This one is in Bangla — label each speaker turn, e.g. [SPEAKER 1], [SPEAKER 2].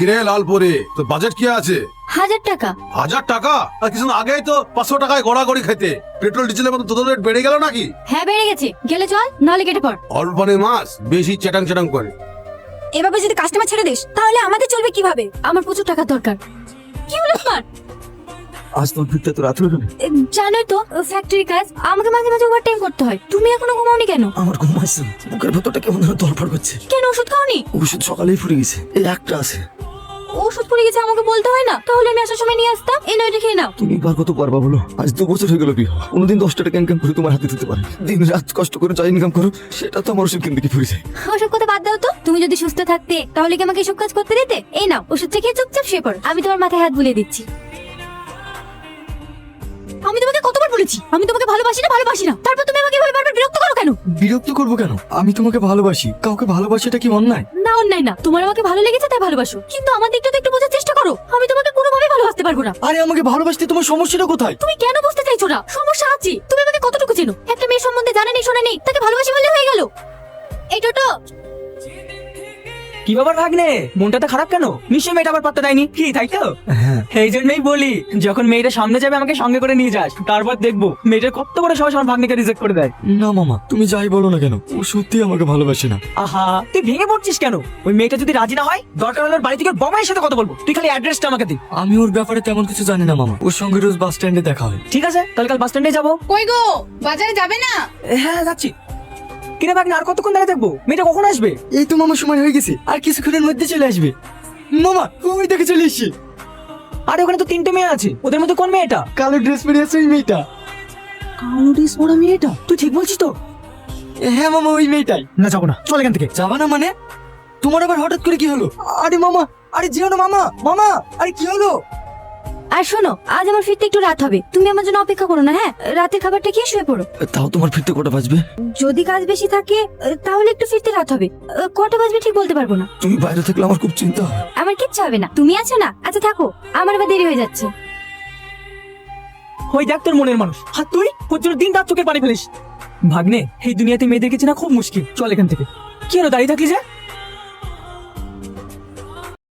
[SPEAKER 1] কিরে লালপুরি, তো বাজেট কি আছে?
[SPEAKER 2] 1000 টাকা।
[SPEAKER 1] 1000 টাকা? আর কিছুদিন আগেই তো 500 টাকায় গড়াগড়ি খেতে। পেট্রোল ডিজেলের মতো তোদের রেট বেড়ে গেল নাকি?
[SPEAKER 2] হ্যাঁ বেড়ে গেছে, গেলে চল নাহলে কেটে পড়।
[SPEAKER 1] অল্প পানির মাছ বেশি চ্যাটাং চ্যাটাং করে।
[SPEAKER 3] এভাবে যদি কাস্টমার ছেড়ে দিস তাহলে আমাদের চলবে কিভাবে?
[SPEAKER 2] আমার প্রচুর টাকার দরকার। কি হলো তোমার?
[SPEAKER 4] আজ তোর ফিরতে তো রাত হয়ে গেল।
[SPEAKER 2] জানোই তো ফ্যাক্টরি কাজ, আমাকে মাঝে মাঝে ওভারটাইম করতে হয়। তুমি এখনো ঘুমাওনি কেন?
[SPEAKER 4] আমার ঘুম আসছে না। বুকের ভেতরটা কেমন যেন তড়ফড় করছে।
[SPEAKER 2] কেন ওষুধ খাওনি?
[SPEAKER 4] ওষুধ সকালেই ফুরিয়ে গেছে, এই একটা আছে।
[SPEAKER 2] ওষুধ পড়ে গেছে আমাকে বলতে হয় না? তাহলে আমি আসার সময় নিয়ে আসতাম। এই নয়টা খেয়ে নাও।
[SPEAKER 4] তুমি এবার কত পারবা বলো? আজ 2 বছর হয়ে গেল বিয়ে হওয়া। কোনোদিন 10 টাকা ইনকাম করে তোমার হাতে দিতে পারি? দিন রাত কষ্ট করে যা ইনকাম করো সেটা তো আমার ওষুধ কিনতে কি ফুরিয়ে যায়।
[SPEAKER 2] ওসব কথা বাদ দাও তো। তুমি যদি সুস্থ থাকতে তাহলে কি আমাকে এসব কাজ করতে দিতে? এই নাও ওষুধটা খেয়ে চুপচাপ শুয়ে পড়ো। আমি তোমার মাথায় হাত বুলিয়ে দিচ্ছি। আমি তোমাকে কতবার বলেছি আমি তোমাকে ভালোবাসি না, তারপর তুমি আমাকে এভাবে বারবার বিরক্ত করো কেন?
[SPEAKER 4] বিরক্ত করবো কেন? আমি তোমাকে ভালোবাসি। কাউকে ভালোবাসাটা কি অন্যায়?
[SPEAKER 2] না অন্যায় না, তোমার আমাকে ভালো লেগেছে তাই ভালোবাসো, কিন্তু আমার দিকটা তো একটু বোঝার চেষ্টা করো। আমি তোমাকে কোনোভাবেই ভালোবাসতে পারবো না।
[SPEAKER 4] আরে আমাকে ভালোবাসতে তোমার সমস্যাটা কোথায়?
[SPEAKER 2] তুমি কেন বুঝতে চাইছো না? সমস্যা আছে। তুমি আমাকে কতটুকু চেনো? একটা মেয়ের সম্বন্ধে জানা নেই শোনা নেই, তাকে ভালোবাসি বললে হয়ে গেল? এই টোটো,
[SPEAKER 5] কি ব্যাপার ভাগ্নে, মনটা খারাপ কেন? নিশ্চয়ই মেয়েটা আবার পাত্তা দেয়নি কি, তাই তো?
[SPEAKER 4] হ্যাঁ।
[SPEAKER 5] এই জন্যই বলি, যখন মেয়েটা সামনে যাবে আমাকে সঙ্গে করে নিয়ে যাস, তারপর দেখবো মেয়েটার কত বড় সাহস আমার ভাগ্নিকে রিজেক্ট করে দেয়।
[SPEAKER 4] না মামা, তুমি যাই বলো না কেন, ও সত্যি আমাকে ভালোবাসে না।
[SPEAKER 5] আহা, তুই ভেঙে পড়ছিস কেন? ওই মেয়েটা যদি রাজি না হয়, দরকার হলে ওর বাড়ি থেকে বোমাইয়ের সাথে কথা বলবো। তুই খালি অ্যাড্রেসটা আমাকে দি।
[SPEAKER 4] আমি ওর ব্যাপারে তেমন কিছু জানি না মামা। ওর সঙ্গে রোজ বাস স্ট্যান্ডে দেখা হয়।
[SPEAKER 5] ঠিক আছে, তাহলে কাল বাস স্ট্যান্ডে যাবো।
[SPEAKER 3] কই গো, বাজারে যাবে না?
[SPEAKER 5] হ্যাঁ যাচ্ছি। কিরে ভাগ্নে, আর কতক্ষণ দাঁড়িয়ে থাকবো? মেয়েটা কখন আসবে?
[SPEAKER 4] এই তো মামা, সময় হয়ে গেছে, আর কিছুক্ষণের মধ্যে চলে আসবে। মামা, ওই দেখে চলে এসছি।
[SPEAKER 5] আরে ওখানে তো 3টে মেয়ে আছে, ওদের মধ্যে কোন মেয়েটা?
[SPEAKER 4] কালো ড্রেস পরে আছে ওই মেয়েটা।
[SPEAKER 5] কালো ড্রেস পরা মেয়েটা? তুই ঠিক বলছিস তো?
[SPEAKER 4] হ্যাঁ মামা, ওই মেয়েটাই।
[SPEAKER 5] না যাবো না, চল এখান থেকে।
[SPEAKER 4] যাবা না মানে? তোমার আবার হঠাৎ করে কি হলো? আরে মামা, আরে যেও না মামা। মামা, আরে কি হলো?
[SPEAKER 2] আর শোনো, আজ আমার ফিরতে একটু রাত হবে। তুমি আমার জন্য অপেক্ষা করো না, হ্যাঁ? রাতের খাবারটা খেয়ে শুয়ে পড়ো।
[SPEAKER 4] তাও তোমার ফিরতে কটা বাজবে?
[SPEAKER 2] যদি কাজ বেশি থাকে তাহলে একটু ফিরতে রাত হবে। কটা বাজবে ঠিক বলতে পারবো না।
[SPEAKER 4] তুমি বাইরে থাকলে আমার খুব চিন্তা হয়।
[SPEAKER 2] আমার কিচ্ছু হবে না, তুমি আছো না। আচ্ছা থাকো, আমার আবার দেরি হয়ে যাচ্ছে।
[SPEAKER 5] ওই দেখ তোর মনের মানুষ, আর তুই ওর জন্য দিন রাত চোখের পানি ফেলিস। ভাগ্নে, এই দুনিয়াতে মেয়েদেরকে চেনা খুব মুশকিল। চল এখান থেকে। কি হলো, দাঁড়িয়ে থাকলি যে?